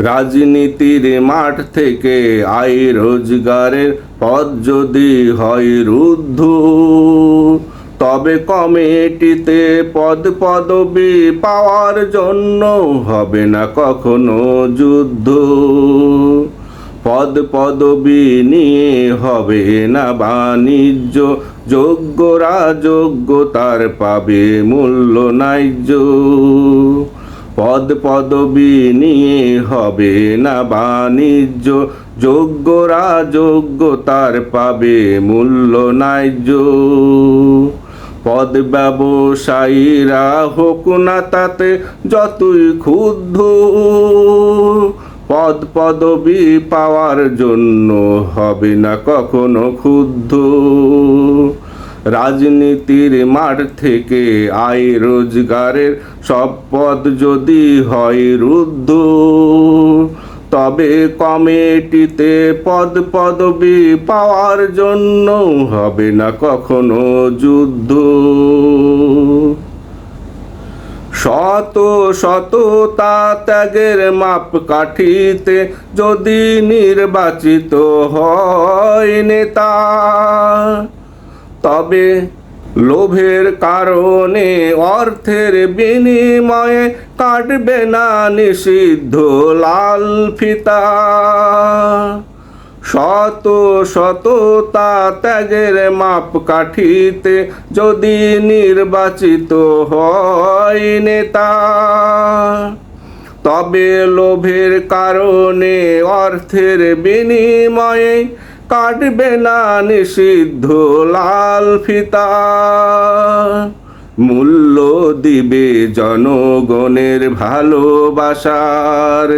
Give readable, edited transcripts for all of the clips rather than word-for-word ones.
রাজনীতির মাঠ থেকে আয় রোজগারের পথ যদি হয় রুদ্ধ, তবে কমিটিতে পদ পদবি পাওয়ার জন্য হবে না কখনো যুদ্ধ। পদ পদবি নিয়ে হবে না বাণিজ্য, যোগ্যরা যোগ্যতার পাবে মূল্য ন্যায্য। পদ পদবি নিয়ে হবে না বাণিজ্য, যোগ্যরা যোগ্যতার পাবে মূল্য ন্যায্য। পদ ব্যবসায়ীরা হোক না তাতে যতই ক্ষুব্ধ, পদ পদবি পাওয়ার জন্য হবে না কখনো ক্ষুব্ধ। রাজনীতির মাঠ থেকে আয় রোজগারের সব পদ যদি হয় রুদ্ধ, তবে কমিটিতে পদ পদবি পাওয়ার জন্য হবে না কখনো যুদ্ধ। শত শততা ত্যাগের মাপকাঠিতে যদি নির্বাচিত হয় নেতা, তবে লোভের কারণে অর্থের বিনিময়ে কাটবে না নিষিদ্ধ লাল ফিতা। শত শততা ত্যাগের মাপকাঠিতে যদি নির্বাচিত হয় নেতা, তবে লোভের কারণে অর্থের বিনিময়ে কাটবে না নিষিদ্ধ লাল ফিতা। মূল্য দিবে জনগণের ভালোবাসার,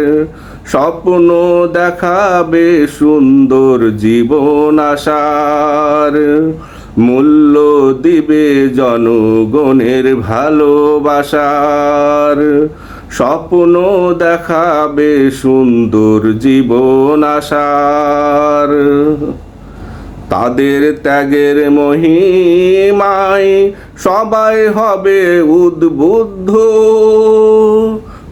স্বপ্ন দেখাবে সুন্দর জীবন আশার। মূল্য দিবে জনগণের ভালোবাসার, স্বপ্ন দেখাবে সুন্দর জীবন আশার। তাদের ত্যাগের মহিমায় সবাই হবে উদ্বুদ্ধ,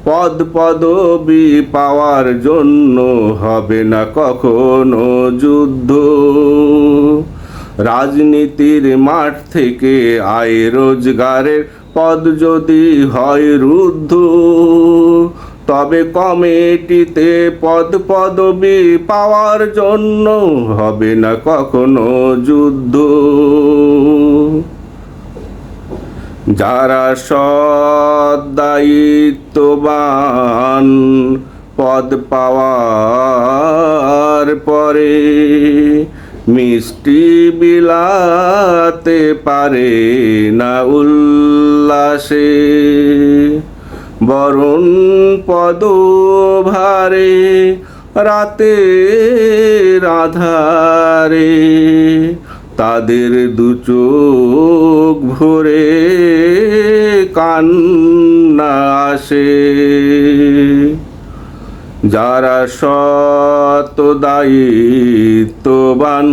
পদ পদবি পাওয়ার জন্য হবে না কখনো যুদ্ধ। রাজনীতির মাঠ থেকে আয় রোজগারের পদ যদি হয় রুদ্ধ, তবে কমিটিতে পদ পদবি পাওয়ার জন্য হবে না কখনো যুদ্ধ। যারা সৎ দায়িত্ববান পদ পাওয়ার পরে মিষ্টি বিলাতে পারে না উল্লাসে, বরণ পদভারে রাতে আঁধারে তাদের দু চোখ ভরে কান্না আসে। যারা সৎ দায়িত্ববান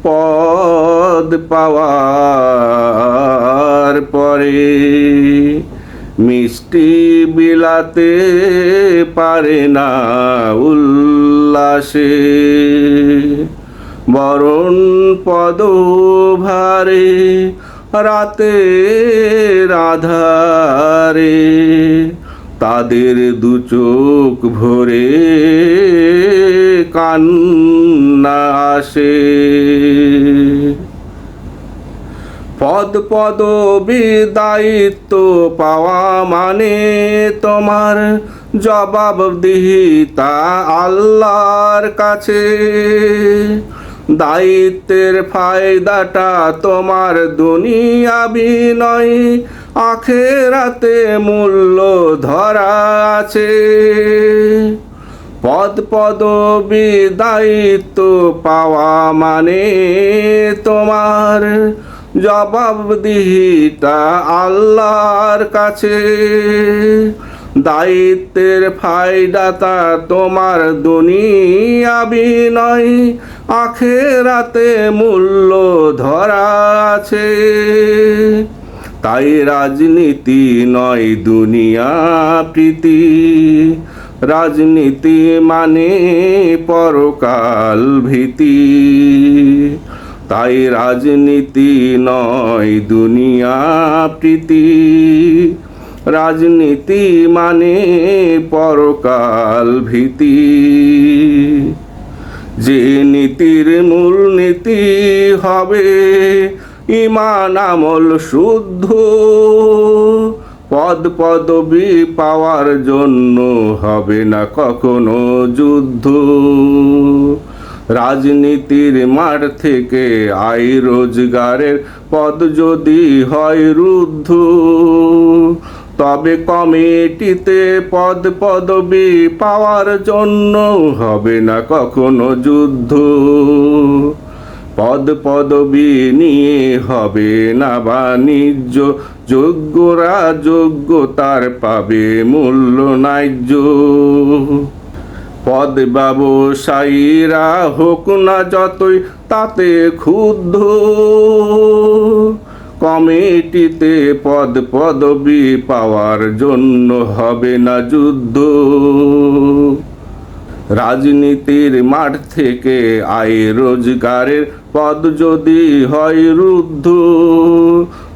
পদ পাওয়ার পরে মিষ্টি বিলাতে পারে না উল্লাসে, বরণ পদভারে রাতে আঁধারে তাদের দু চোখ ভরে কান্না আসে। পদ পদবি দায়িত্ব পাওয়া মানে তোমার জবাবদিহিতা আল্লাহর কাছে। দায়িত্বের ফায়দাটা তোমার দুনিয়াবি নয়, আখেরাতে মূল্য ধরা আছে। পদ পদবি দায়িত্ব পাওয়া মানে তোমার জবাবদিহিতা আল্লাহর কাছে। দায়িত্বের ফায়দাটা তোমার দুনিয়াবি নয়, আখেরাতে মূল্য ধরা আছে। তাই রাজনীতি নয় দুনিয়া প্রীতি, রাজনীতি মানে পরকাল ভীতি, তাই রাজনীতি নয় দুনিয়া প্রীতি। রাজনীতি মানে পরকাল ভীতি, যে নীতির মূল নীতি হবে ঈমান আমল শুদ্ধ, পদ পদবি পাওয়ার জন্য হবে না কখনো যুদ্ধ। রাজনীতির মাঠ থেকে আয় রোজগারের পদ যদি হয় রুদ্ধ, তবে কমিটিতে পদ পদবি পাওয়ার জন্য হবে না কখনো যুদ্ধ। পদ পদবি নিয়ে হবে না বাণিজ্য, যোগ্যরা যোগ্যতার পাবে মূল্য ন্যায্য। পদ ব্যবসায়ীরা হোক না যতই তাতে ক্ষুব্ধ, কমিটিতে পদ পদবি পাওয়ার জন্য হবে না যুদ্ধ। রাজনীতির মাঠ থেকে আয় রোজগারের পদ যদি হয় রুদ্ধ,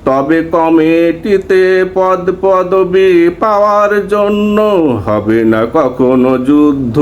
তবে কমিটিতে পদ পদবি পাওয়ার জন্য হবে না কখনো যুদ্ধ।